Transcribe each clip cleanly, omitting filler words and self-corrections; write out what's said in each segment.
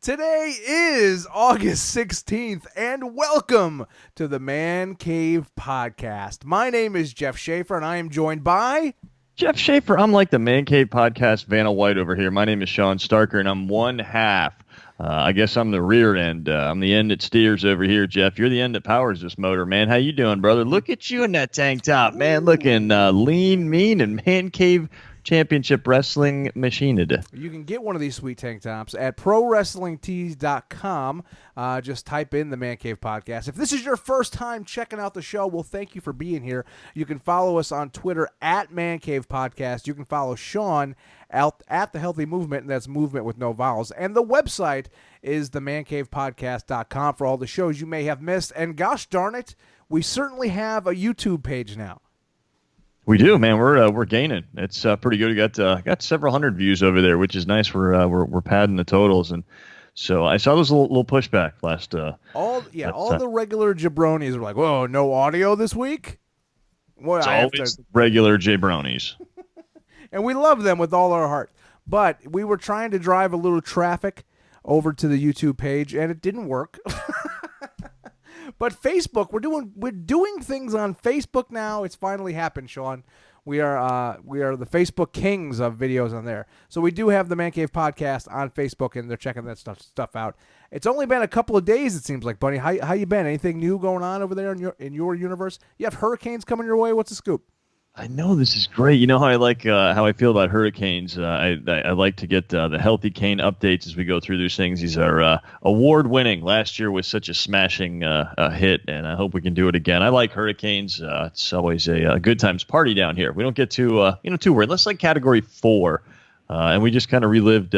Today is August 16th, and welcome to the Man Cave Podcast. My name is Jeff Schaefer, and I am joined by... Jeff Schaefer. I'm like the Man Cave Podcast Vanna White over here. My name is Sean Starker, and I'm one half. I guess I'm the rear end. I'm the end that steers over here, Jeff. You're the end that powers this motor, man. How you doing, brother? Look at you in that tank top, man. Looking lean, mean, and Man Cave Championship Wrestling machined. You can get one of these sweet tank tops at ProWrestlingTees.com. Just type in the Man Cave Podcast. If this is your first time checking out the show, well, thank you for being here. You can follow us on Twitter at Man Cave Podcast. You can follow Sean out at The Healthy Movement, and that's movement with no vowels. And the website is themancavepodcast.com for all the shows you may have missed. And gosh darn it, we certainly have a YouTube page now. We do, man. We're gaining. It's pretty good. We got several hundred views over there, which is nice. We're padding the totals, and so I saw those little pushback last. All the regular jabronis are like, "Whoa, no audio this week." Well, it's always regular jabronis, and we love them with all our heart. But we were trying to drive a little traffic over to the YouTube page, and it didn't work. But Facebook, we're doing things on Facebook now. It's finally happened, Sean. We are the Facebook kings of videos on there. So we do have the Man Cave Podcast on Facebook, and they're checking that stuff out. It's only been a couple of days, it seems like, Bunny. How you been? Anything new going on over there in your universe? You have hurricanes coming your way. What's the scoop? I know this is great. You know how I like how I feel about hurricanes. I like to get the Healthy Cane updates as we go through these things. These are award-winning. Last year was such a smashing hit, and I hope we can do it again. I like hurricanes. It's always a good times party down here. We don't get too worried. Unless like Category 4, and we just kind of relived.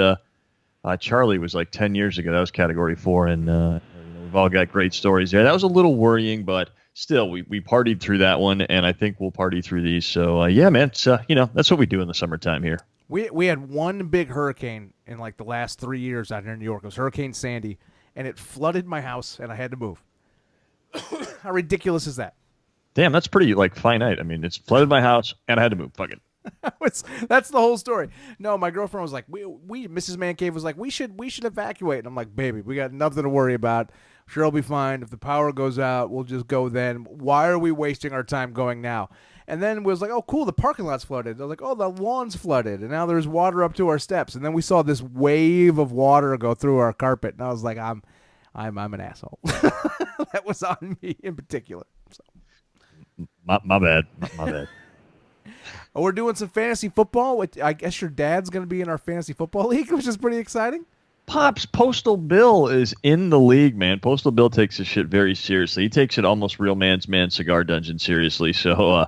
Charlie was like 10 years ago. That was Category 4, and we've all got great stories there. That was a little worrying, but still, we partied through that one, and I think we'll party through these. So, yeah, man, it's, that's what we do in the summertime here. We had one big hurricane in, like, the last 3 years out here in New York. It was Hurricane Sandy, and it flooded my house, and I had to move. How ridiculous is that? Damn, that's pretty, like, finite. I mean, it's flooded my house, and I had to move. Fuck it. That's the whole story. No, my girlfriend was like, we Mrs. Man Cave was like, we should evacuate. And I'm like, baby, we got nothing to worry about. Sure, it'll be fine. If the power goes out, we'll just go then. Why are we wasting our time going now? And then we was like, oh, cool, the parking lot's flooded. They're like, oh, the lawn's flooded, and now there's water up to our steps. And then we saw this wave of water go through our carpet, and I was like, I'm an asshole. That was on me in particular. So. My bad. My bad. We're doing some fantasy football. I guess your dad's going to be in our fantasy football league, which is pretty exciting. Pops, Postal Bill is in the league, man. Postal Bill takes his shit very seriously. He takes it almost real man's man cigar dungeon seriously. So,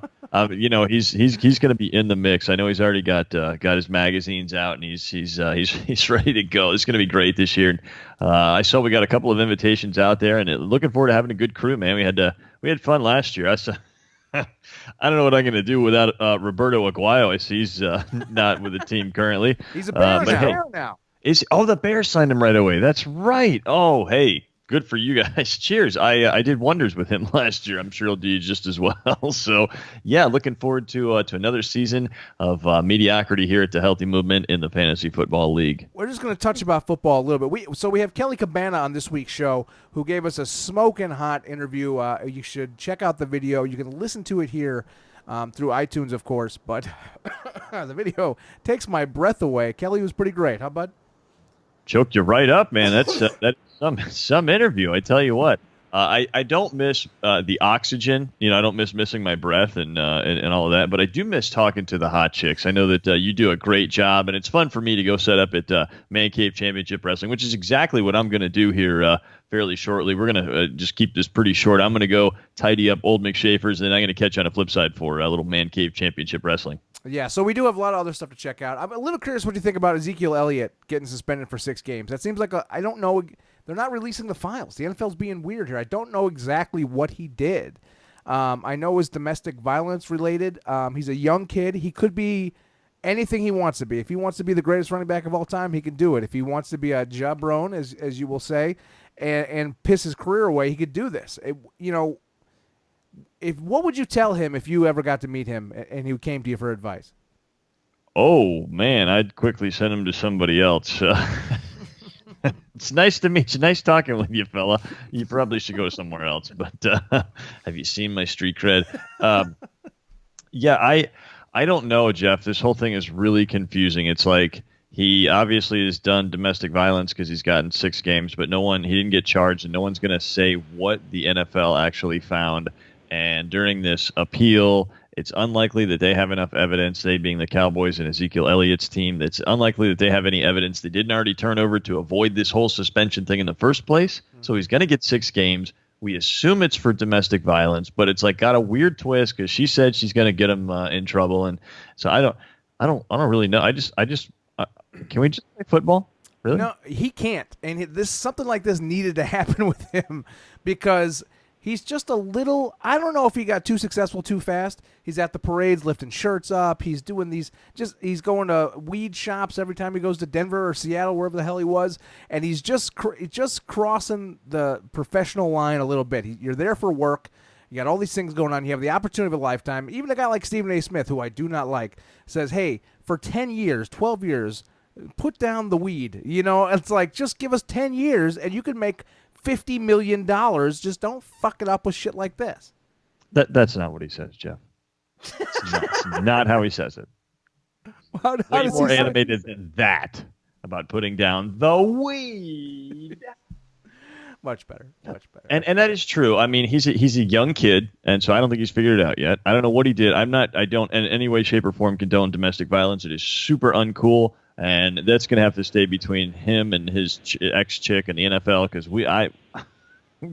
he's going to be in the mix. I know he's already got his magazines out, and he's ready to go. It's going to be great this year. I saw we got a couple of invitations out there, and looking forward to having a good crew, man. We had fun last year. I don't know what I'm going to do without Roberto Aguayo. I see he's not with the team currently. He's a Bear now. The Bears signed him right away. That's right. Oh, hey, good for you guys. Cheers. I did wonders with him last year. I'm sure he'll do just as well. So, yeah, looking forward to another season of mediocrity here at the Healthy Movement in the Fantasy Football League. We're just going to touch about football a little bit. We have Kelley Cabbana on this week's show, who gave us a smoking hot interview. You should check out the video. You can listen to it here through iTunes, of course. But the video takes my breath away. Kelley was pretty great. Huh, bud? Choked you right up, man. That's some interview. I tell you what. I don't miss the oxygen. I don't miss missing my breath and all of that. But I do miss talking to the hot chicks. I know that you do a great job, and it's fun for me to go set up at Man Cave Championship Wrestling, which is exactly what I'm going to do here fairly shortly. We're going to just keep this pretty short. I'm going to go tidy up Old McShafer's, and then I'm going to catch you on a flip side for a little Man Cave Championship Wrestling. Yeah, so we do have a lot of other stuff to check out. I'm a little curious what you think about Ezekiel Elliott getting suspended for 6 games. That seems like I don't know. They're not releasing the files. The NFL's being weird here. I don't know exactly what he did. I know it's domestic violence related. He's a young kid. He could be anything he wants to be. If he wants to be the greatest running back of all time, he can do it. If he wants to be a jabron, as you will say, and piss his career away, he could do this. What would you tell him if you ever got to meet him and he came to you for advice? Oh, man, I'd quickly send him to somebody else. It's nice to meet you. Nice talking with you, fella. You probably should go somewhere else. But have you seen my street cred? Um, yeah, I don't know, Jeff. This whole thing is really confusing. It's like he obviously has done domestic violence because he's gotten 6 games, but he didn't get charged, and no one's going to say what the NFL actually found. And during this appeal, it's unlikely that they have enough evidence, they being the Cowboys and Ezekiel Elliott's team, it's unlikely that they have any evidence they didn't already turn over to avoid this whole suspension thing in the first place. So he's going to get 6 games. We assume it's for domestic violence, but it's like got a weird twist because she said she's going to get him in trouble, and so I don't really know. Can we just play football? Really? No, he can't. And something like this needed to happen with him because he's just a little. I don't know if he got too successful too fast. He's at the parades lifting shirts up. He's doing these. He's going to weed shops every time he goes to Denver or Seattle, wherever the hell he was, and he's just crossing the professional line a little bit. You're there for work. You got all these things going on. You have the opportunity of a lifetime. Even a guy like Stephen A. Smith, who I do not like, says, "Hey, for 10 years, 12 years." Put down the weed. It's like, just give us 10 years and you can make $50 million. Just don't fuck it up with shit like this. That's not what he says, Jeff. It's not how he says it. How Way does more he animated than that about putting down the weed. Much better. And that is true. I mean, he's a young kid, and so I don't think he's figured it out yet. I don't know what he did. I don't in any way, shape, or form condone domestic violence. It is super uncool. And that's going to have to stay between him and his ex-chick and the NFL because I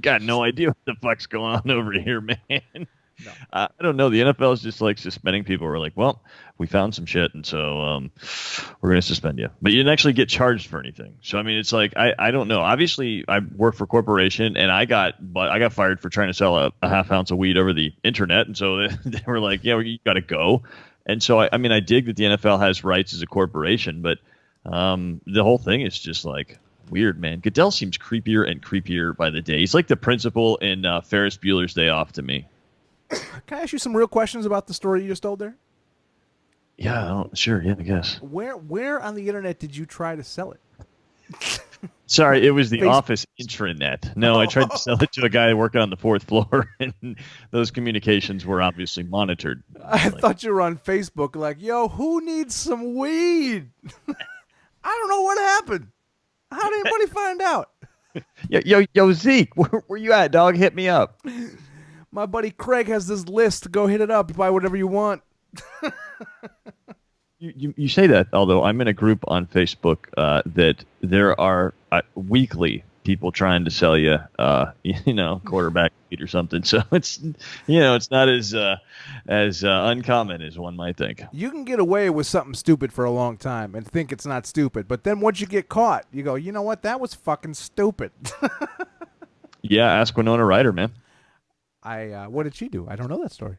got no idea what the fuck's going on over here, man. No. I don't know. The NFL is just like suspending people. We're like, well, we found some shit, and so we're going to suspend you. But you didn't actually get charged for anything. So, I mean, it's like, I don't know. Obviously, I work for a corporation, and I got fired for trying to sell a half ounce of weed over the internet. And so they were like, yeah, you got to go. And so, I mean, I dig that the NFL has rights as a corporation, but the whole thing is just like weird, man. Goodell seems creepier and creepier by the day. He's like the principal in Ferris Bueller's Day Off to me. Can I ask you some real questions about the story you just told there? Yeah, sure. Yeah, I guess. Where on the internet did you try to sell it? Sorry, it was the office intranet. No, I tried to sell it to a guy working on the 4th floor, and those communications were obviously monitored. I thought you were on Facebook like, yo, who needs some weed? I don't know what happened. How did anybody find out? Yo, Zeke, where you at, dog? Hit me up. My buddy Craig has this list. Go hit it up. Buy whatever you want. You say that, although I'm in a group on Facebook that there are weekly people trying to sell you, quarterback meat or something. So it's not as uncommon as one might think. You can get away with something stupid for a long time and think it's not stupid, but then once you get caught, you go, you know what? That was fucking stupid. Yeah, ask Winona Ryder, man. What did she do? I don't know that story.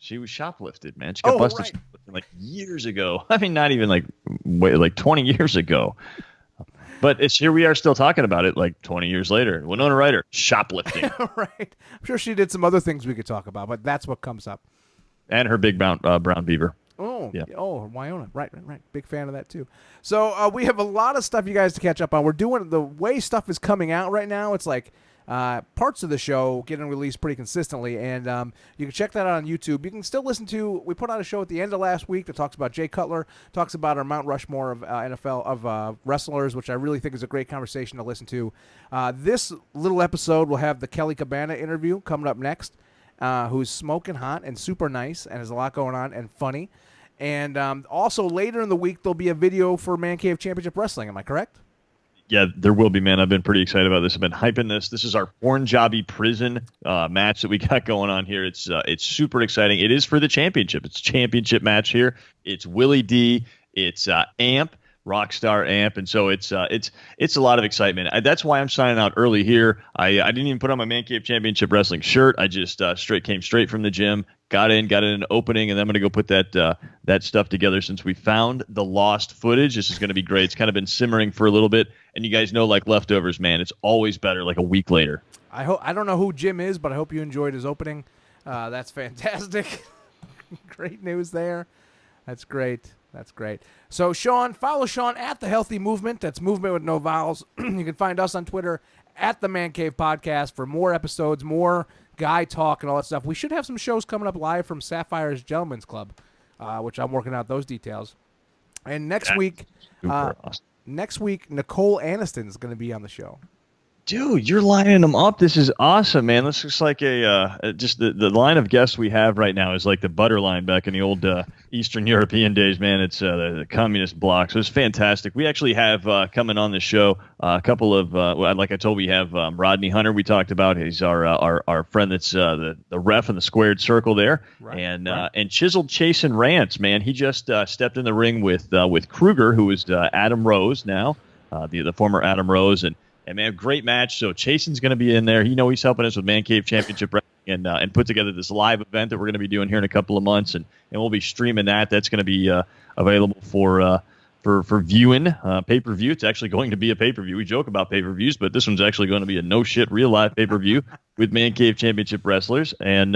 She was shoplifted, man. She got busted shoplifting like years ago. I mean, not even like 20 years ago. But here we are still talking about it like 20 years later. Winona Ryder, shoplifting. Right. I'm sure she did some other things we could talk about, but that's what comes up. And her big brown beaver. Oh, yeah. Oh, Winona. Right. Big fan of that, too. So we have a lot of stuff you guys to catch up on. We're doing the way stuff is coming out right now. It's like parts of the show getting released pretty consistently, and you can check that out on YouTube. You can still listen to, we put out a show at the end of last week that talks about Jay Cutler, talks about our Mount Rushmore of NFL, of wrestlers, which I really think is a great conversation to listen to. This little episode will have the Kelley Cabbana interview coming up next, who's smoking hot and super nice and has a lot going on and funny. And also later in the week, there'll be a video for Man Cave Championship Wrestling. Am I correct? Yeah, there will be, man. I've been pretty excited about this. I've been hyping this. This is our Punjabi prison match that we got going on here. It's super exciting. It is for the championship. It's a championship match here. It's Willie D. It's Amp, Rockstar Amp, and so it's a lot of excitement. That's why I'm signing out early here. I didn't even put on my Man Cave Championship Wrestling shirt. I just came straight from the gym. Got in an opening, and then I'm going to go put that stuff together since we found the lost footage. This is going to be great. It's kind of been simmering for a little bit, and you guys know, like leftovers, man, it's always better like a week later. I don't know who Jim is, but I hope you enjoyed his opening. That's fantastic. Great news there. That's great. That's great. So, Sean, follow Sean at The Healthy Movement. That's movement with no vowels. You can find us on Twitter at The Man Cave Podcast for more episodes, more guy talk and all that stuff. We should have some shows coming up live from Sapphire's Gentlemen's Club, which I'm working out those details. And next week, Nicole Aniston is going to be on the show. Dude, you're lining them up. This is awesome, man. This looks like just the line of guests we have right now is like the butter line back in the old Eastern European days, man. It's the communist bloc. So it's fantastic. We actually have coming on the show a couple of, like I told, we have Rodney Hunter we talked about. He's our friend that's the ref in the squared circle there. Right, and Chiseled Chasen Rance, man. He just stepped in the ring with Kruger, who is Adam Rose now, the former Adam Rose, and man, great match. So Chasen's going to be in there. He's helping us with Man Cave Championship Wrestling and put together this live event that we're going to be doing here in a couple of months, and we'll be streaming that. That's going to be available for viewing, pay-per-view. It's actually going to be a pay-per-view. We joke about pay-per-views, but this one's actually going to be a no-shit, real-life pay-per-view with Man Cave Championship wrestlers. And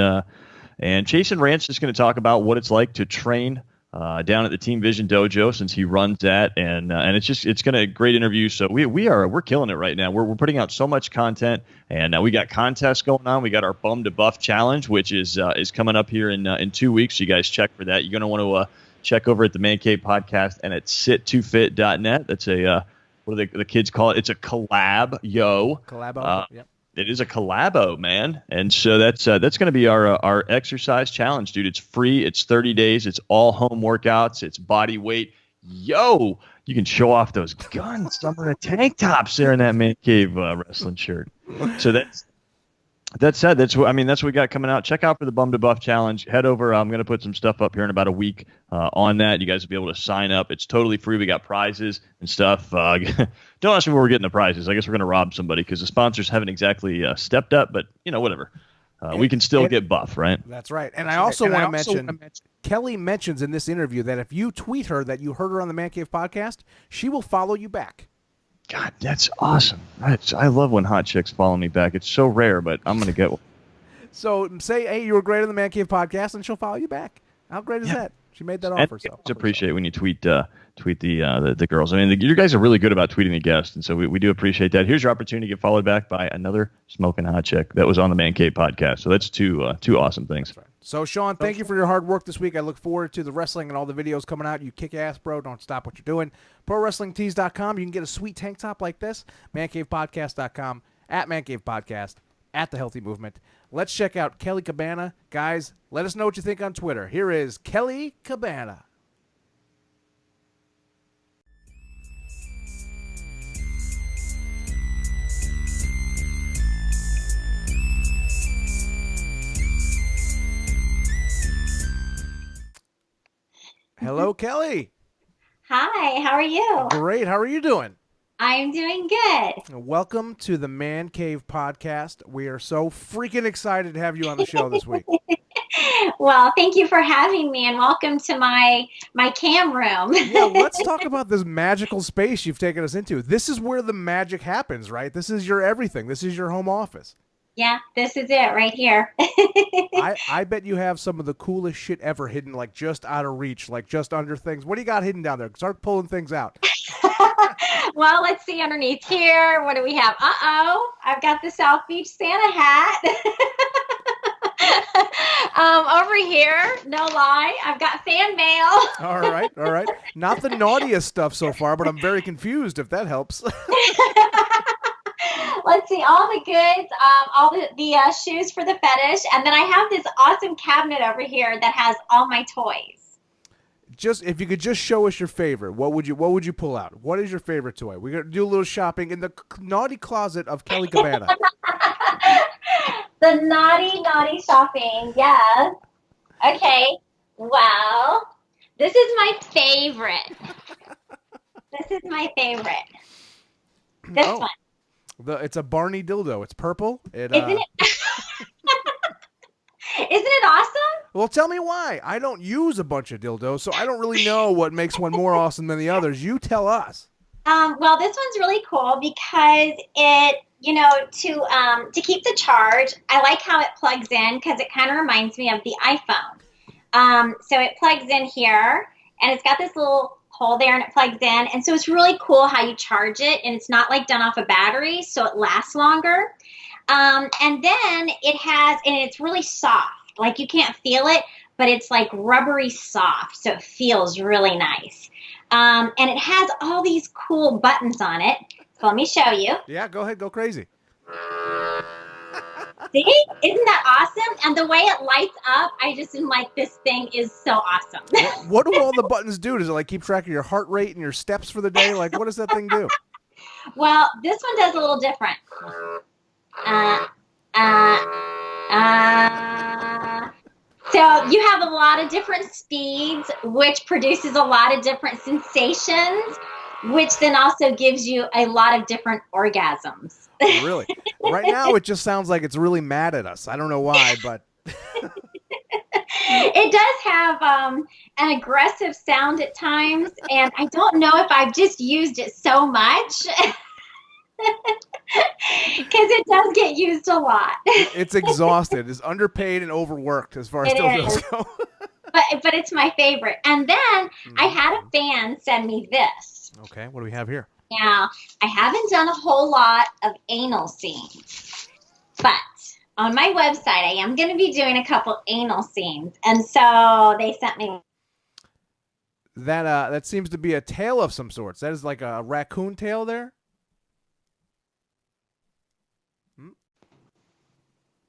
Chasen Rance is going to talk about what it's like to train down at the Team Vision Dojo, since he runs that, and it's going to be a great interview. So we're killing it right now. We're putting out so much content, and we got contests going on. We got our Bum to Buff challenge, which is coming up here in 2 weeks. So you guys check for that. You're going to want to check over at the Man Cave Podcast and at sit2fit.net. That's what do the kids call it? It's a collabo. Yep. It is a collabo, man. And so that's going to be our exercise challenge, dude. It's free. It's 30 days. It's all home workouts. It's body weight. You can show off those guns. Some of the tank tops there in that Man Cave wrestling shirt. So that's what we got coming out. Check out for the Bum to Buff challenge. Head over. I'm going to put some stuff up here in about a week on that. You guys will be able to sign up. It's totally free. We got prizes and stuff. Don't ask me where we're getting the prizes. I guess we're going to rob somebody because the sponsors haven't exactly stepped up, but whatever. We can still get buff, right? That's right. And I also want to mention, Kelley mentions in this interview that if you tweet her that you heard her on the Man Cave Podcast, she will follow you back. God, that's awesome. I love when hot chicks follow me back. It's so rare, but I'm going to get one. So say, hey, you were great on the Man Cave Podcast, and she'll follow you back. How great is that? She made that offer. So appreciate when you tweet the girls. I mean, you guys are really good about tweeting the guests, and so we do appreciate that. Here's your opportunity to get followed back by another smoking hot chick that was on the Man Cave Podcast. So that's two awesome things. That's right. So, Sean, thank you for your hard work this week. I look forward to the wrestling and all the videos coming out. You kick ass, bro. Don't stop what you're doing. ProWrestlingTees.com. You can get a sweet tank top like this. ManCavePodcast.com. At Man Cave Podcast. At The Healthy Movement. Let's check out Kelley Cabbana. Guys, let us know what you think on Twitter. Here is Kelley Cabbana. Hello, Kelley. Hi, how are you? Great. How are you doing? I'm doing good. Welcome to the Man Cave Podcast. We are so freaking excited to have you on the show this week. Well, thank you for having me, and welcome to my cam room. Yeah, let's talk about this magical space you've taken us into. This is where the magic happens, right? This is your everything. This is your home office. Yeah, this is it right here. I bet you have some of the coolest shit ever hidden, like just out of reach, like just under things. What do you got hidden down there? Start pulling things out. Well, let's see underneath here. What do we have? Uh-oh, I've got the South Beach Santa hat. Over here, no lie, I've got fan mail. All right. Not the naughtiest stuff so far, but I'm very confused, if that helps. Let's see, all the goods, all the shoes for the fetish, and then I have this awesome cabinet over here that has all my toys. Just if you could just show us your favorite, what would you pull out? What is your favorite toy? We're gonna do a little shopping in the naughty closet of Kelley Cabbana. The naughty shopping, yes. Okay, well, this is my favorite. This one. It's a Barney dildo. It's purple. Isn't it? Isn't it awesome? Well, tell me why. I don't use a bunch of dildos, so I don't really know what makes one more awesome than the others. You tell us. Well, this one's really cool because it, to keep the charge, I like how it plugs in because it kind of reminds me of the iPhone. So it plugs in here, and it's got this little hole there and it plugs in. And so it's really cool how you charge it, and it's not like done off a battery, so it lasts longer. And then and it's really soft. Like you can't feel it, but it's like rubbery soft. So it feels really nice. And it has all these cool buttons on it. So let me show you. Yeah, go ahead. Go crazy. See? Isn't that awesome? And the way it lights up, I just am like, this thing is so awesome. What do all the buttons do? Does it like keep track of your heart rate and your steps for the day? Like, what does that thing do? Well, this one does a little different. So you have a lot of different speeds, which produces a lot of different sensations, which then also gives you a lot of different orgasms. Really? Right now, it just sounds like it's really mad at us. I don't know why, but it does have an aggressive sound at times, and I don't know if I've just used it so much. Because it does get used a lot. It's exhausted. It's underpaid and overworked as far as dildos go. But it's my favorite. And then I had a fan send me this. Okay, what do we have here? Now, I haven't done a whole lot of anal scenes, but on my website, I am going to be doing a couple anal scenes. And so they sent me. That seems to be a tail of some sorts. That is like a raccoon tail there?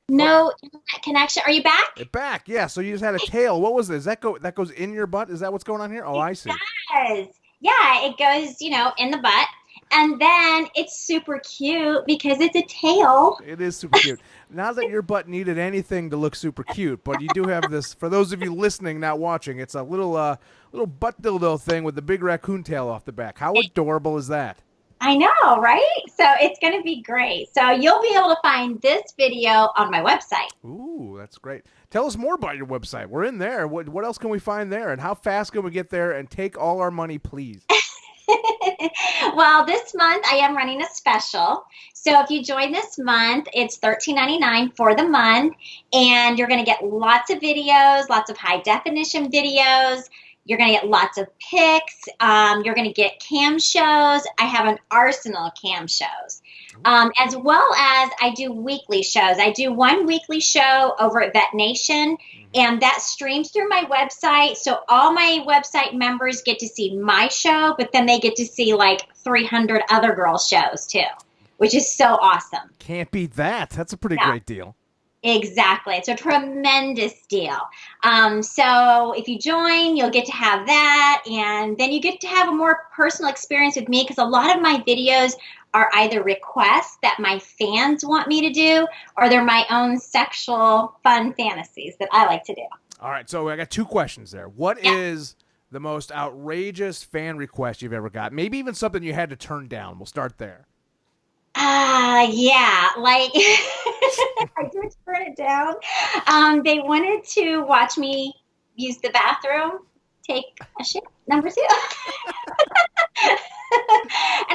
No internet connection. Are you back? Back, yeah. So you just had a tail. What was this? That goes in your butt? Is that what's going on here? Oh, I see. It does. Yeah, it goes, in the butt. And then it's super cute because it's a tail. It is super cute. Not that your butt needed anything to look super cute, but you do have this. For those of you listening, not watching, it's a little butt dildo thing with the big raccoon tail off the back. How adorable is that? I know, right? So it's going to be great. So you'll be able to find this video on my website. Ooh, that's great. Tell us more about your website. We're in there. What else can we find there? And how fast can we get there and take all our money, please? Well, this month I am running a special. So if you join this month, it's $13.99 for the month. And you're going to get lots of videos, lots of high definition videos. You're going to get lots of pics. You're going to get cam shows. I have an arsenal of cam shows, as well as I do weekly shows. I do one weekly show over at Vet Nation, and that streams through my website. So all my website members get to see my show, but then they get to see like 300 other girls' shows too, which is so awesome. Can't beat that. That's a pretty great deal. Exactly. It's a tremendous deal. So if you join, you'll get to have that. And then you get to have a more personal experience with me because a lot of my videos are either requests that my fans want me to do or they're my own sexual fun fantasies that I like to do. All right. So I got two questions there. What is the most outrageous fan request you've ever got? Maybe even something you had to turn down. We'll start there. Yeah, like I did turn it down. They wanted to watch me use the bathroom, take a shit, number 2. And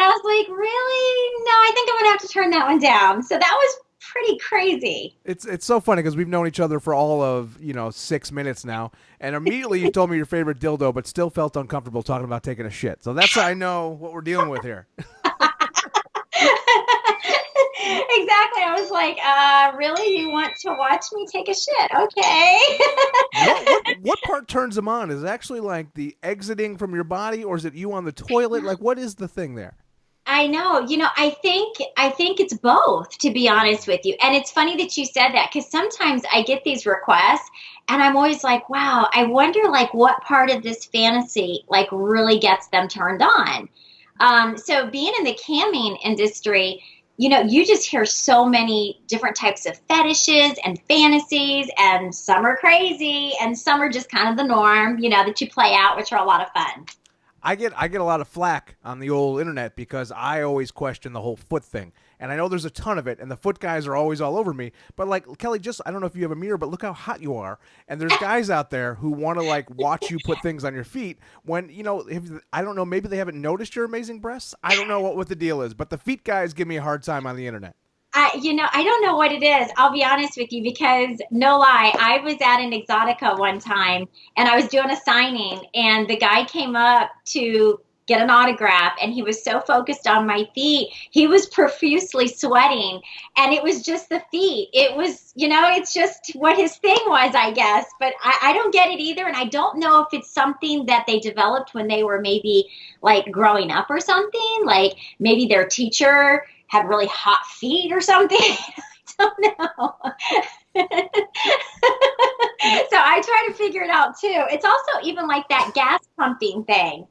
I was like, really? No, I think I'm going to have to turn that one down. So that was pretty crazy. It's so funny because we've known each other for all of 6 minutes now, and immediately you told me your favorite dildo, but still felt uncomfortable talking about taking a shit. So that's how I know what we're dealing with here. Exactly. I was like, really? You want to watch me take a shit? Okay. What part turns them on? Is it actually like the exiting from your body, or is it you on the toilet? Like, what is the thing there? I know. I think it's both, to be honest with you. And it's funny that you said that because sometimes I get these requests and I'm always like, wow, I wonder like what part of this fantasy like really gets them turned on. So being in the camming industry, you just hear so many different types of fetishes and fantasies, and some are crazy and some are just kind of the norm, that you play out, which are a lot of fun. I get a lot of flack on the old internet because I always question the whole foot thing. And I know there's a ton of it, and the foot guys are always all over me. But, like, Kelley, I don't know if you have a mirror, but look how hot you are. And there's guys out there who want to, like, watch you put things on your feet when, I don't know, maybe they haven't noticed your amazing breasts. I don't know what the deal is. But the feet guys give me a hard time on the internet. I don't know what it is. I'll be honest with you, because no lie, I was at an Exotica one time and I was doing a signing, and the guy came up to get an autograph, and he was so focused on my feet. He was profusely sweating, and it was just the feet. It was, it's just what his thing was, I guess. But I don't get it either. And I don't know if it's something that they developed when they were maybe like growing up or something, like maybe their teacher had really hot feet or something. I don't know. So I try to figure it out too. It's also even like that gas pumping thing.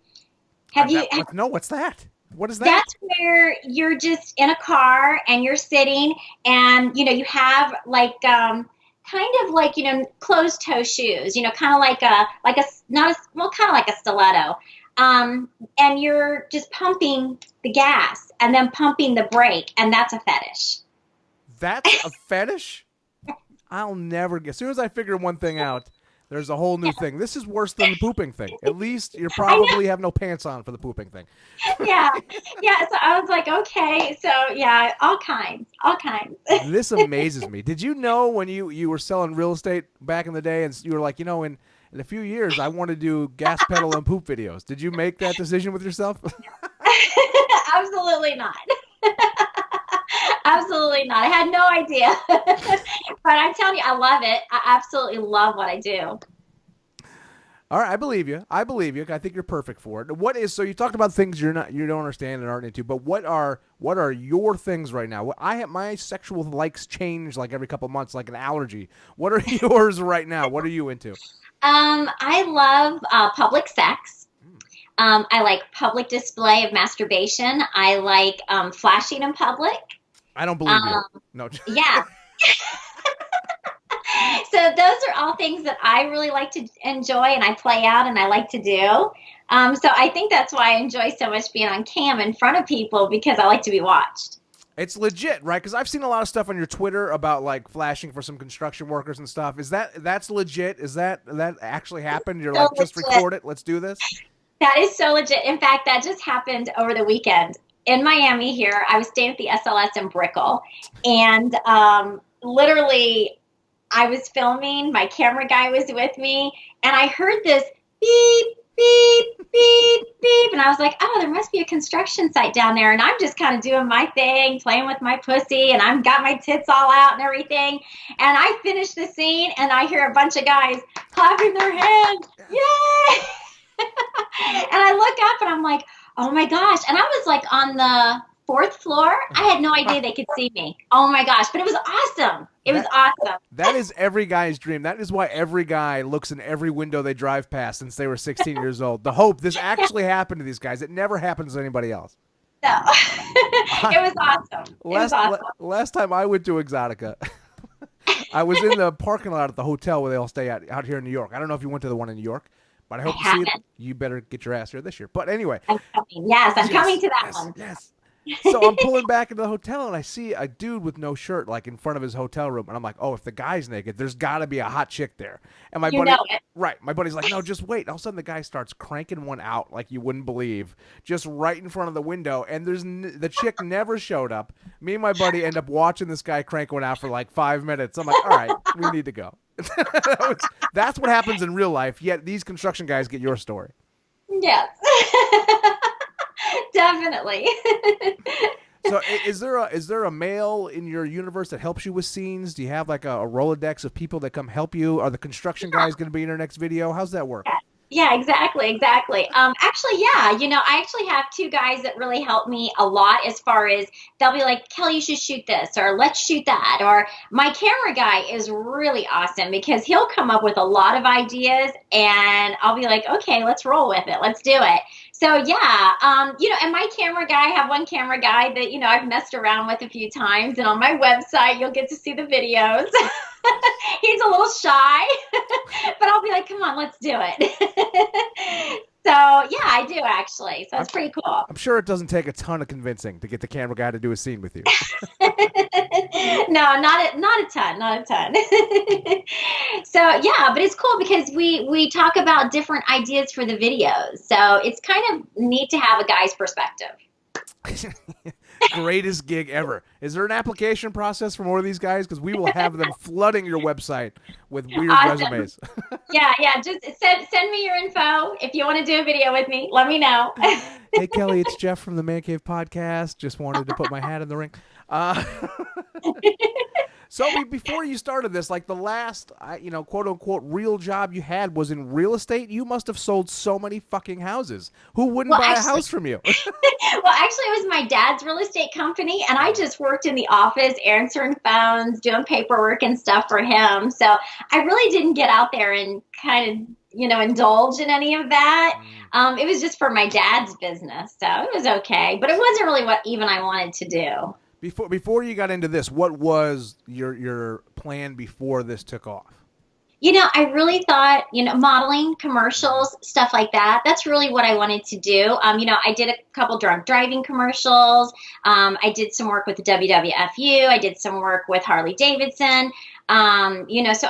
No, what's that? What is that? That's where you're just in a car and you're sitting, and you have like kind of like closed toe shoes, kind of like a not a well, kind of like a stiletto, and you're just pumping the gas and then pumping the brake, and that's a fetish. That's a fetish? I'll never get. As soon as I figure one thing out, there's a whole new thing. This is worse than the pooping thing. At least you probably have no pants on for the pooping thing. Yeah. So I was like, okay. So yeah, all kinds. This amazes me. Did you know when you were selling real estate back in the day, and you were like, in a few years, I want to do gas pedal and poop videos. Did you make that decision with yourself? Absolutely not. Absolutely not. I had no idea. But I'm telling you, I love it. I absolutely love what I do. All right, I believe you. I think you're perfect for it. So you talked about things you don't understand and aren't into, but what are your things right now? My sexual likes change like every couple months, like an allergy. What are yours right now? What are you into? I love public sex. I like public display of masturbation. I like flashing in public. I don't believe you. No. Yeah. So those are all things that I really like to enjoy, and I play out and I like to do. So I think that's why I enjoy so much being on cam in front of people, because I like to be watched. It's legit, right? Because I've seen a lot of stuff on your Twitter about like flashing for some construction workers and stuff. That's legit? Is that actually happened? You're so like, just legit. Record it. Let's do this. That is so legit. In fact, that just happened over the weekend in Miami here. I was staying at the SLS in Brickell, and literally I was filming. My camera guy was with me, and I heard this beep, beep, beep, beep. And I was like, oh, there must be a construction site down there. And I'm just kind of doing my thing, playing with my pussy, and I've got my tits all out and everything. And I finished the scene, and I hear a bunch of guys clapping their hands. Yay! And I look up, and I'm like, oh my gosh. And I was like on the 4th floor. I had no idea they could see me. Oh my gosh. But it was awesome. It was awesome. That is every guy's dream. That is why every guy looks in every window they drive past since they were 16 years old. The hope this actually happened to these guys. It never happens to anybody else. No. It was awesome. Last time I went to Exotica, I was in the parking lot at the hotel where they all stay out here in New York. I don't know if you went to the one in New York, but I hope to see it. You better get your ass here this year. But anyway. I'm coming. Yes, I'm coming to that one. Yes. So I'm pulling back into the hotel, and I see a dude with no shirt like in front of his hotel room, and I'm like, oh, if the guy's naked, there's got to be a hot chick there. And my buddy, my buddy's like, no, just wait. And all of a sudden, the guy starts cranking one out like you wouldn't believe, just right in front of the window, and the chick never showed up. Me and my buddy end up watching this guy crank one out for like 5 minutes. I'm like, all right, we need to go. That's what happens in real life. Yet these construction guys get your story. Yes. Definitely. So is there a male in your universe that helps you with scenes? Do you have like a Rolodex of people that come help you? Are the construction guys going to be in your next video? How's that work? Yeah, exactly. Actually, yeah, I actually have 2 guys that really help me a lot, as far as they'll be like, Kelley, you should shoot this, or let's shoot that. Or my camera guy is really awesome, because he'll come up with a lot of ideas, and I'll be like, okay, let's roll with it. Let's do it. So yeah, and my camera guy, I have one camera guy that, I've messed around with a few times, and on my website, you'll get to see the videos. He's a little shy, but I'll be like, come on, let's do it. So yeah, I do actually. So it's pretty cool. I'm sure it doesn't take a ton of convincing to get the camera guy to do a scene with you. No, not a ton. So yeah, but it's cool because we talk about different ideas for the videos. So it's kind of neat to have a guy's perspective. Greatest gig ever. Is there an application process for more of these guys? Because we will have them flooding your website with weird Awesome. resumes. Yeah, just send me your info. If you want to do a video with me, let me know. Hey, Kelley, it's Jeff from the Man Cave Podcast. Just wanted to put my hat in the ring. So before you started this, like the last, quote unquote, real job you had was in real estate. You must have sold so many fucking houses. Who wouldn't buy a house from you? Well, actually, it was my dad's real estate company, and I just worked in the office answering phones, doing paperwork and stuff for him. So I really didn't get out there and kind of, indulge in any of that. It was just for my dad's business, so it was okay. But it wasn't really what even I wanted to do. Before you got into this, what was your plan before this took off? I really thought, modeling, commercials, stuff like that. That's really what I wanted to do. I did a couple drunk driving commercials. I did some work with the WWFU. I did some work with Harley Davidson. So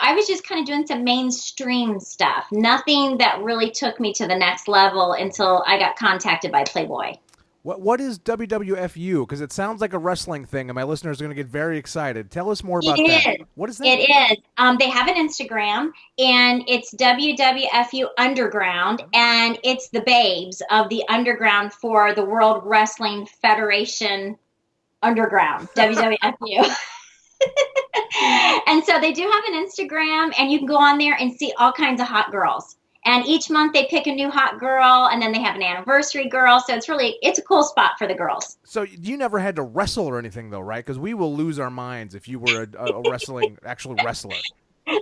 I was just kind of doing some mainstream stuff. Nothing that really took me to the next level until I got contacted by Playboy. What is WWFU? Because it sounds like a wrestling thing, and my listeners are going to get very excited. Tell us more about that. What is that? It is. They have an Instagram, and it's WWFU Underground, and it's the babes of the underground for the World Wrestling Federation Underground, WWFU. And so they do have an Instagram, and you can go on there and see all kinds of hot girls. And each month they pick a new hot girl, and then they have an anniversary girl. So it's a cool spot for the girls. So you never had to wrestle or anything, though, right? Because we will lose our minds if you were a actual wrestler.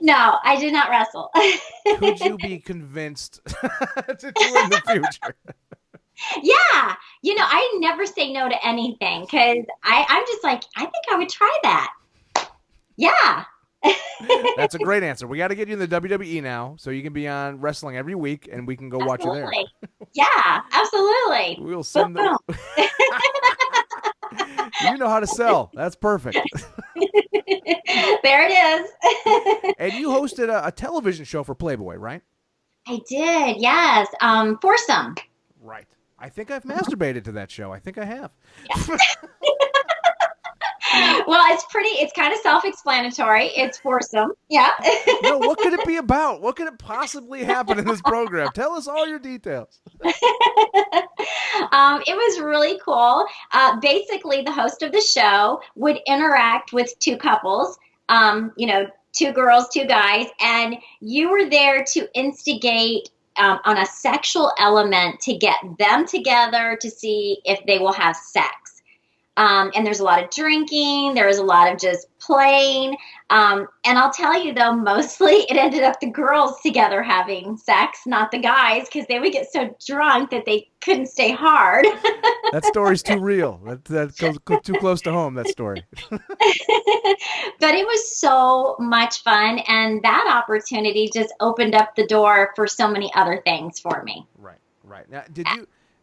No, I did not wrestle. Could you be convinced to do it in the future? Yeah. I never say no to anything because I'm just like, I think I would try that. Yeah. That's a great answer. We got to get you in the WWE now so you can be on wrestling every week and we can go watch you there. Yeah, absolutely. We'll send them. You know how to sell. That's perfect. There it is. And you hosted a television show for Playboy, right? I did, yes. Foursome. Right. I think I've masturbated to that show. I think I have. Yeah. Well, it's kind of self-explanatory. It's foursome. Yeah. No, what could it be about? What could it possibly happen in this program? Tell us all your details. It was really cool. Basically, the host of the show would interact with two couples, two girls, two guys, and you were there to instigate on a sexual element to get them together to see if they will have sex. And there's a lot of drinking. There's a lot of just playing. And I'll tell you, though, mostly it ended up the girls together having sex, not the guys, because they would get so drunk that they couldn't stay hard. That story's too real. That goes too close to home, that story. But it was so much fun. And that opportunity just opened up the door for so many other things for me. Right. Now,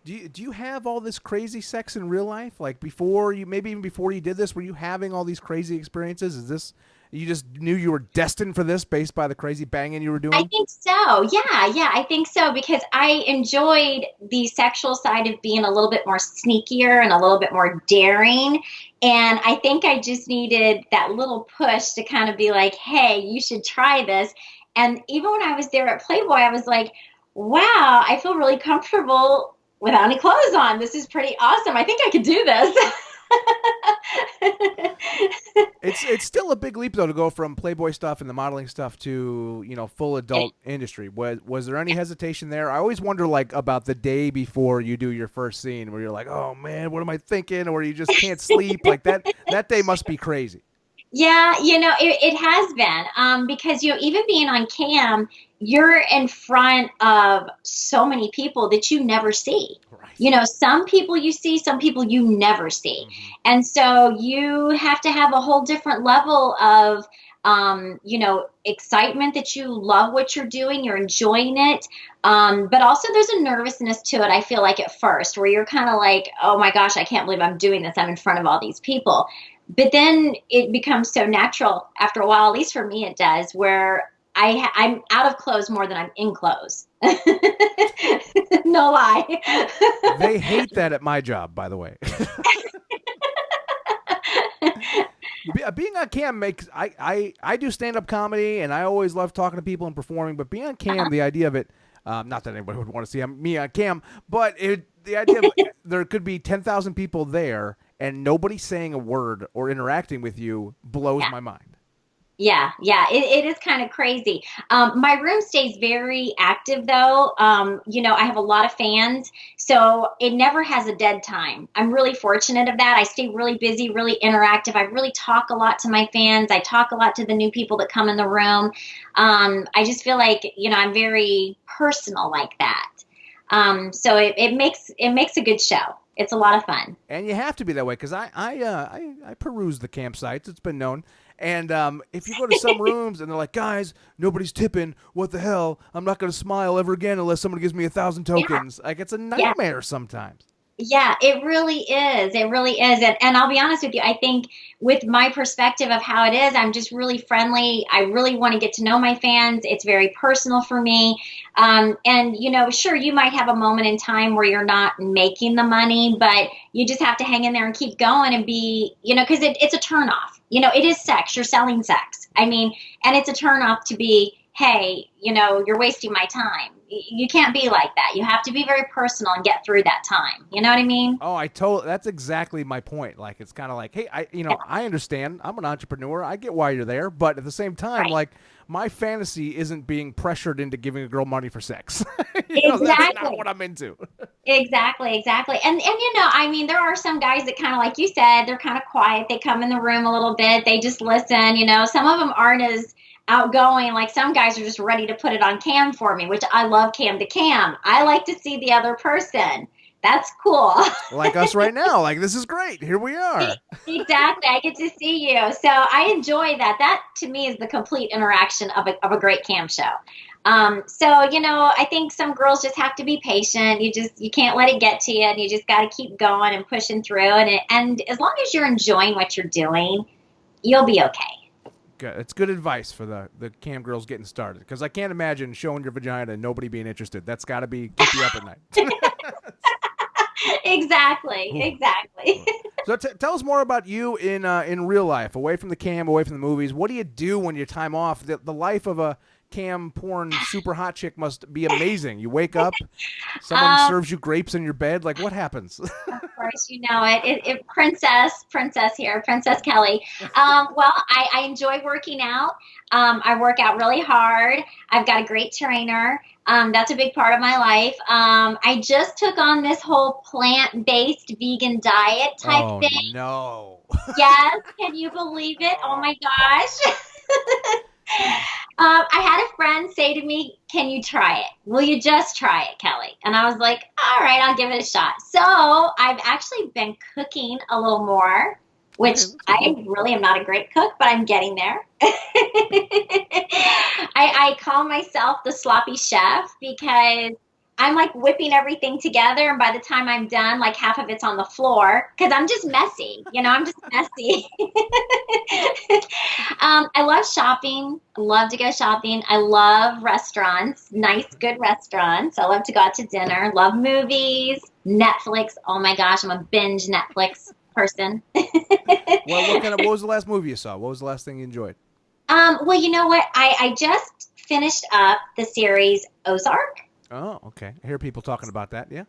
do you have all this crazy sex in real life? Like maybe even before you did this, were you having all these crazy experiences? Is this, you just knew you were destined for this based by the crazy banging you were doing? I think so. Yeah, I think so because I enjoyed the sexual side of being a little bit more sneakier and a little bit more daring. And I think I just needed that little push to kind of be like, hey, you should try this. And even when I was there at Playboy, I was like, wow, I feel really comfortable without any clothes on. This is pretty awesome. I think I could do this. It's still a big leap, though, to go from Playboy stuff and the modeling stuff to, full adult industry. Was there any hesitation there? I always wonder, about the day before you do your first scene where you're like, oh, man, what am I thinking? Or you just can't sleep. That day must be crazy. Yeah, it has been because, even being on cam, you're in front of so many people that you never see. Right. Some people you see, some people you never see. Mm-hmm. And so you have to have a whole different level of, excitement that you love what you're doing, you're enjoying it. But also there's a nervousness to it, I feel like at first, where you're kind of like, oh my gosh, I can't believe I'm doing this. I'm in front of all these people. But then it becomes so natural after a while, at least for me it does, where I'm out of clothes more than I'm in clothes. No lie. They hate that at my job, by the way. Being on cam makes I do stand up comedy and I always love talking to people and performing. But being on cam, the idea of it, not that anybody would want to see me on cam, but the idea of there could be 10,000 people there and nobody saying a word or interacting with you blows my mind. Yeah, it is kind of crazy. My room stays very active though. I have a lot of fans, so it never has a dead time. I'm really fortunate of that. I stay really busy, really interactive. I really talk a lot to my fans. I talk a lot to the new people that come in the room. I just feel like, I'm very personal like that. So it makes a good show. It's a lot of fun. And you have to be that way because I peruse the campsites. It's been known. And if you go to some rooms and they're like, guys, nobody's tipping. What the hell? I'm not going to smile ever again unless someone gives me 1,000 tokens. Like, it's a nightmare sometimes. Yeah, it really is. It really is. And I'll be honest with you, I think with my perspective of how it is, I'm just really friendly. I really want to get to know my fans. It's very personal for me. And, sure, you might have a moment in time where you're not making the money, but you just have to hang in there and keep going and be, because it's a turnoff. It is sex. You're selling sex. I mean, and it's a turnoff to be, hey, you're wasting my time. You can't be like that. You have to be very personal and get through that time. You know what I mean? Oh, that's exactly my point. Like, it's kind of like, hey, I understand. I'm an entrepreneur. I get why you're there. But at the same time, like, my fantasy isn't being pressured into giving a girl money for sex. Exactly. That's not what I'm into. Exactly. And there are some guys that kind of, like you said, they're kind of quiet. They come in the room a little bit. They just listen. Some of them aren't as outgoing. Like, some guys are just ready to put it on cam for me, which I love cam to cam. I like to see the other person. That's cool. Like us right now. Like, this is great. Here we are. Exactly. I get to see you. So I enjoy that. That to me is the complete interaction of a great cam show. I think some girls just have to be patient. You can't let it get to you, and you just got to keep going and pushing through. And as long as you're enjoying what you're doing, you'll be okay. Good. It's good advice for the cam girls getting started, because I can't imagine showing your vagina and nobody being interested. That's got to keep you up at night. Exactly. So tell us more about you in real life, away from the cam, away from the movies. What do you do when your time off? The life of a cam porn super hot chick must be amazing. You wake up, someone serves you grapes in your bed. Like, what happens? Of course, it Princess here, Princess Kelley. Well, I enjoy working out. I work out really hard. I've got a great trainer. That's a big part of my life. I just took on this whole plant-based vegan diet type thing. No. Yes, can you believe it? Oh my gosh. I had a friend say to me, can you try it? Will you just try it, Kelley? And I was like, all right, I'll give it a shot. So I've actually been cooking a little more, which I really am not a great cook, but I'm getting there. I call myself the sloppy chef because I'm like whipping everything together, and by the time I'm done, like half of it's on the floor because I'm just messy. I'm just messy. I love shopping. I love to go shopping. I love restaurants, nice, good restaurants. I love to go out to dinner. Love movies, Netflix. Oh my gosh, I'm a binge Netflix person. Well, what was the last movie you saw? What was the last thing you enjoyed? Well, you know what? I just finished up the series Ozark. Oh, okay. I hear people talking about that. Yeah.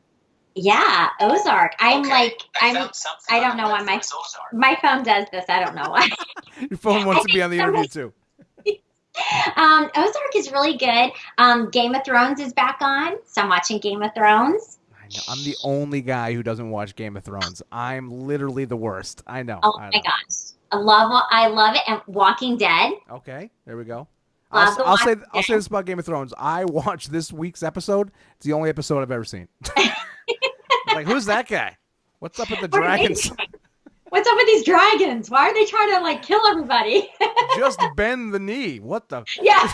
Yeah, Ozark. I don't know why my phone does this. I don't know why. Your phone wants to be on the interview too. Ozark is really good. Game of Thrones is back on, so I'm watching Game of Thrones. I know. I'm the only guy who doesn't watch Game of Thrones. I'm literally the worst. I know. Oh my gosh, I love it. And Walking Dead. Okay, there we go. I'll say this about Game of Thrones. I watched this week's episode. It's the only episode I've ever seen. Like, who's that guy? What's up with the dragons? What's up with these dragons? Why are they trying to kill everybody? Just bend the knee. What the? Yeah.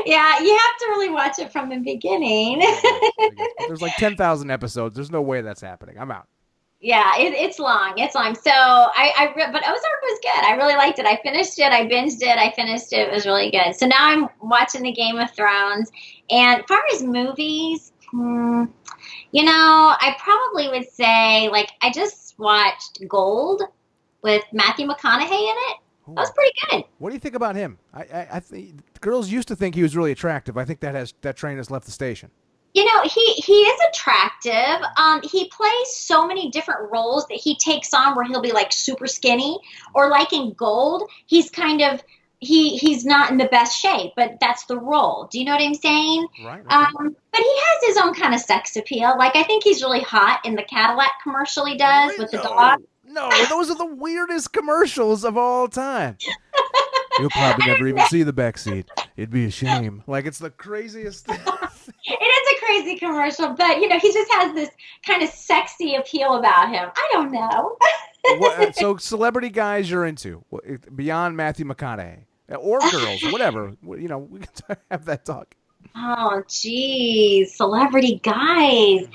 Yeah, you have to really watch it from the beginning. I guess. There's like 10,000 episodes. There's no way that's happening. I'm out. Yeah, it's long. It's long. So but Ozark was good. I really liked it. I finished it. I binged it. I finished it. It was really good. So now I'm watching the Game of Thrones. And as far as movies, You know, I probably would say, like, I just watched Gold with Matthew McConaughey in it. That was pretty good. What do you think about him? I think girls used to think he was really attractive. I think that train has left the station. You know, he is attractive. He plays so many different roles that he takes on where he'll be like super skinny, or like in Gold, he's kind of he's not in the best shape, but that's the role. Do you know what I'm saying? Right. Okay. But he has his own kind of sex appeal. Like, I think he's really hot in the Cadillac commercial he does with the dog. No, those are the weirdest commercials of all time. You'll probably never even see the back seat. It'd be a shame. Like, it's the craziest thing. It is a crazy commercial, but, you know, he just has this kind of sexy appeal about him. I don't know. So celebrity guys you're into, beyond Matthew McConaughey. Or girls, whatever. You know, we can have that talk. Oh, geez. Celebrity guys.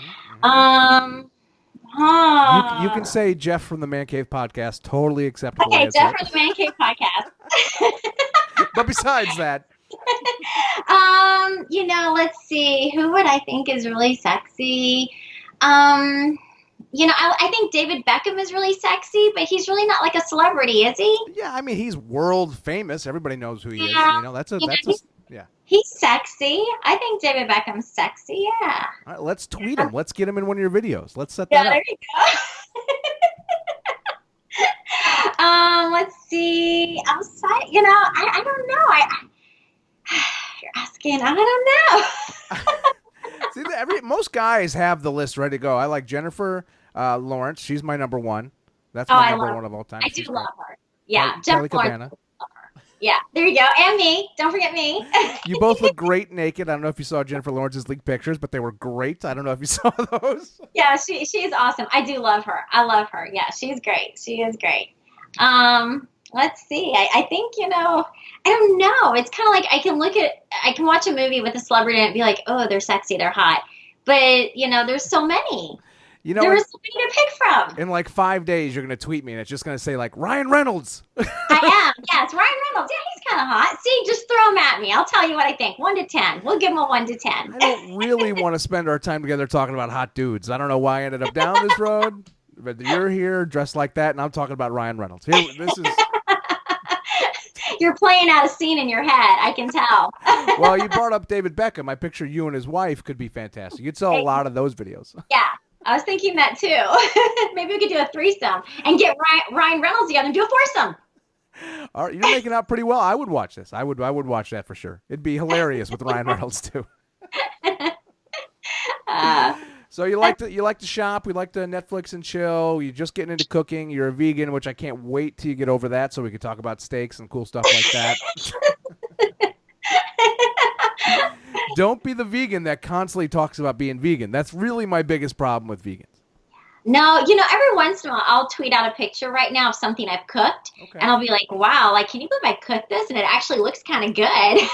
You can say Jeff from the Man Cave Podcast. Totally acceptable. Okay, answer. Jeff from the Man Cave Podcast. But besides that. You know, let's see. Who would I think is really sexy? You know, I think David Beckham is really sexy, but he's really not like a celebrity, is he? Yeah, I mean, he's world famous. Everybody knows who he is. Yeah. You know, yeah. He's sexy. I think David Beckham's sexy, yeah. All right, let's tweet him. Let's get him in one of your videos. Let's set Yeah, that up. there you go. Let's see. Outside, you know, I don't know. You're asking. I don't know. See, most guys have the list ready to go. I like Jennifer Lawrence. She's my number one. That's my number one of all time. I do love her. Yeah, Kelley Jennifer Cabbana. Yeah, there you go. And me. Don't forget me. You both look great naked. I don't know if you saw Jennifer Lawrence's leaked pictures, but they were great. I don't know if you saw those. Yeah, she is awesome. I do love her. I love her. Yeah, she's great. She is great. Let's see. I think, you know, I don't know. It's kind of like I can watch a movie with a celebrity and be like, oh, they're sexy, they're hot. But, you know, there's so many. You know, there's so many to pick from. In like 5 days, you're going to tweet me, and it's just going to say, like, Ryan Reynolds. I am. Yes, Ryan Reynolds. Yeah, he's kind of hot. See, just throw him at me. I'll tell you what I think. 1 to 10. We'll give him a 1 to 10. I don't really want to spend our time together talking about hot dudes. I don't know why I ended up down this road, but you're here dressed like that, and I'm talking about Ryan Reynolds. Here, this is... You're playing out a scene in your head. I can tell. Well, you brought up David Beckham. I picture you and his wife could be fantastic. You'd sell a lot of those videos. Yeah. I was thinking that too. Maybe we could do a threesome and get Ryan Reynolds together and do a foursome. All right, you're making out pretty well. I would watch this. I would watch that for sure. It'd be hilarious with Ryan Reynolds too. So you like to shop. We like to Netflix and chill. You're just getting into cooking. You're a vegan, which I can't wait till you get over that, so we can talk about steaks and cool stuff like that. Don't be the vegan that constantly talks about being vegan. That's really my biggest problem with vegans. No, you know, every once in a while I'll tweet out a picture right now of something I've cooked, and I'll be like, wow, like, can you believe I cooked this? And it actually looks kind of good.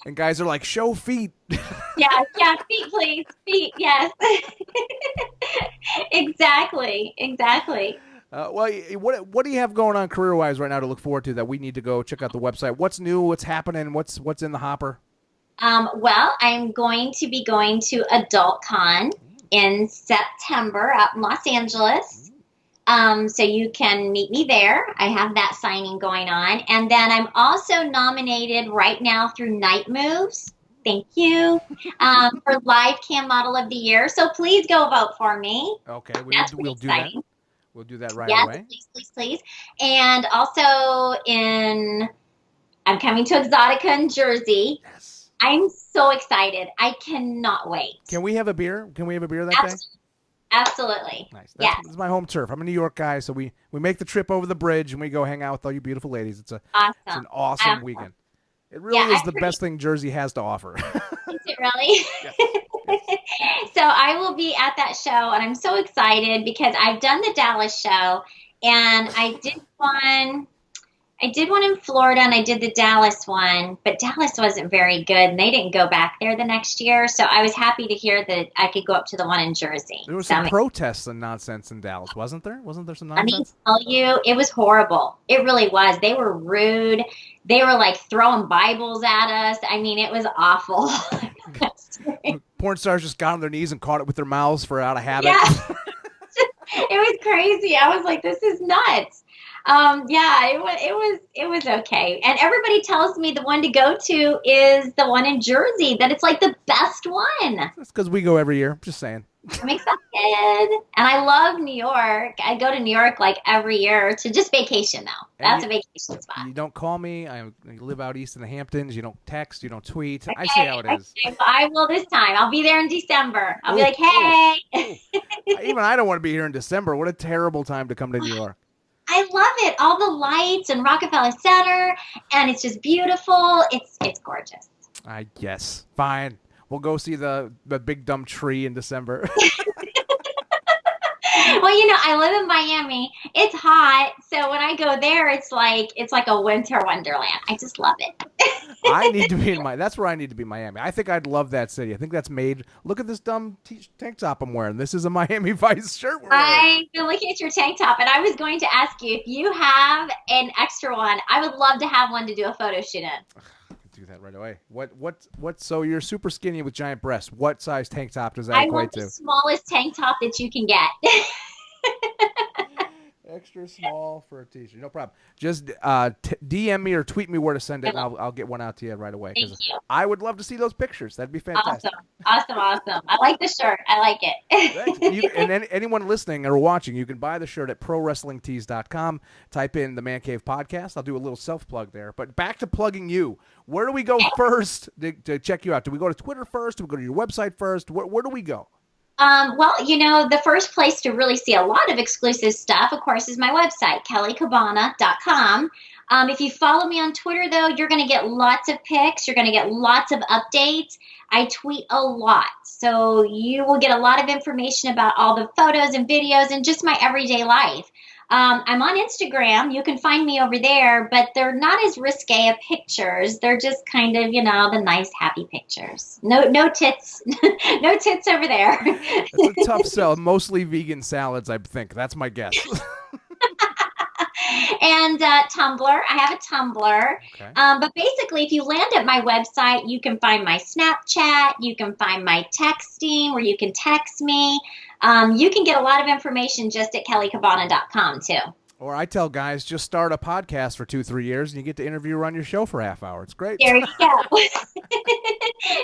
And guys are like, show feet. Yeah, feet, please. Feet, yes. Exactly. Well, what do you have going on career-wise right now to look forward to that we need to go check out the website? What's new? What's happening? What's in the hopper? Well, I'm going to be going to AdultCon in September up in Los Angeles. So you can meet me there. I have that signing going on. And then I'm also nominated right now through Night Moves. Thank you. For Live Cam Model of the Year. So please go vote for me. Okay, we'll do that. We'll do that right away. Yes, please. And also I'm coming to Exotica in Jersey. Yes. I'm so excited. I cannot wait. Can we have a beer? That day? Absolutely. Nice. Yes. My home turf. I'm a New York guy, so we make the trip over the bridge and we go hang out with all you beautiful ladies. It's an awesome weekend. It really is the best thing Jersey has to offer. Is it really? Yes. So I will be at that show, and I'm so excited because I've done the Dallas show, and I did one in Florida, and I did the Dallas one, but Dallas wasn't very good, and they didn't go back there the next year. So I was happy to hear that I could go up to the one in Jersey. There was some protests and nonsense in Dallas, wasn't there? Wasn't there some nonsense? Let me tell you, it was horrible. It really was. They were rude. They were like throwing Bibles at us. I mean, it was awful. Porn stars just got on their knees and caught it with their mouths for out of habit. Yeah. It was crazy. I was like, this is nuts. Yeah, it was okay. And everybody tells me the one to go to is the one in Jersey, that it's like the best one. That's because we go every year. Just saying. I'm excited. And I love New York. I go to New York like every year to just vacation though. That's a vacation spot. You don't call me. I live out east in the Hamptons. You don't text. You don't tweet. Okay, I see how it is. Okay, I will this time. I'll be there in December. I'll be like, hey. Even I don't want to be here in December. What a terrible time to come to New York. I love it. All the lights and Rockefeller Center, and it's just beautiful. It's gorgeous. I guess. Fine. We'll go see the big dumb tree in December. Well, you know, I live in Miami. It's hot, so when I go there, it's like a winter wonderland. I just love it. I need to be that's where I need to be, Miami. I think I'd love that city. I think that's made. Look at this dumb tank top I'm wearing. This is a Miami Vice shirt. I've been looking at your tank top, and I was going to ask you if you have an extra one. I would love to have one to do a photo shoot in. Do that right away. What? So you're super skinny with giant breasts. What size tank top does that equate to? I want the smallest tank top that you can get. Extra small for a t-shirt. No problem. Just DM me or tweet me where to send it, and I'll get one out to you right away. Thank you. I would love to see those pictures. That'd be fantastic. Awesome. I like the shirt. I like it. And anyone listening or watching, you can buy the shirt at prowrestlingtees.com. Type in the Man Cave Podcast. I'll do a little self-plug there. But back to plugging you. Where do we go first to check you out? Do we go to Twitter first? Do we go to your website first? Where do we go? Well, you know, the first place to really see a lot of exclusive stuff, of course, is my website, KelleyCabbana.com. If you follow me on Twitter, though, you're going to get lots of pics. You're going to get lots of updates. I tweet a lot. So you will get a lot of information about all the photos and videos and just my everyday life. I'm on Instagram. You can find me over there, but they're not as risque of pictures. They're just kind of, you know, the nice, happy pictures. No tits, no tits over there. It's a tough sell. Mostly vegan salads, I think. That's my guess. And Tumblr. I have a Tumblr. Okay. But basically, if you land at my website, you can find my Snapchat. You can find my texting where you can text me. You can get a lot of information just at KelleyCabbana.com, too. Or I tell guys, just start a podcast for 2-3 years, and you get to interview her on your show for a half hour. It's great. There you go.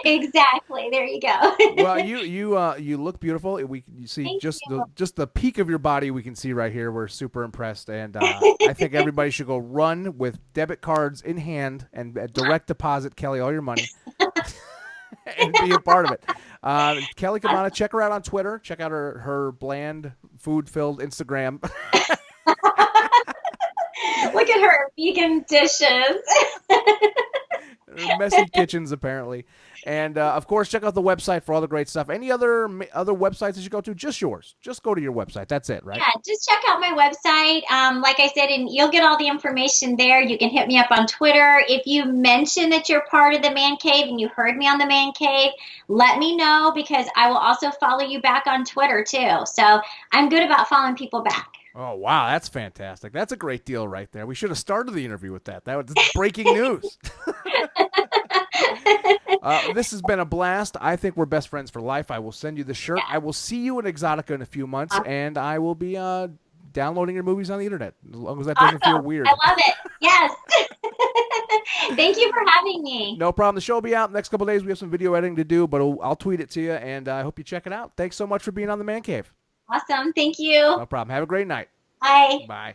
Exactly. There you go. Well, you look beautiful. You see just the peak of your body we can see right here. We're super impressed, and I think everybody should go run with debit cards in hand and direct deposit Kelley all your money. And be a part of it. Kelley Cabbana, check her out on Twitter. Check out her bland, food-filled Instagram. Look at her vegan dishes. Messy kitchens, apparently. And, of course, check out the website for all the great stuff. Any other websites that you go to? Just yours. Just go to your website. That's it, right? Yeah, just check out my website. Like I said, and you'll get all the information there. You can hit me up on Twitter. If you mention that you're part of the Man Cave and you heard me on the Man Cave, let me know, because I will also follow you back on Twitter, too. So I'm good about following people back. Oh, wow. That's fantastic. That's a great deal right there. We should have started the interview with that. That was breaking news. This has been a blast. I think we're best friends for life. I will send you the shirt. Yeah. I will see you in Exotica in a few months, and I will be downloading your movies on the internet, as long as that doesn't feel weird. I love it. Yes. Thank you for having me. No problem. The show will be out in the next couple of days. We have some video editing to do, but I'll tweet it to you, and I hope you check it out. Thanks so much for being on the Man Cave. Awesome. Thank you. No problem. Have a great night. Bye. Bye.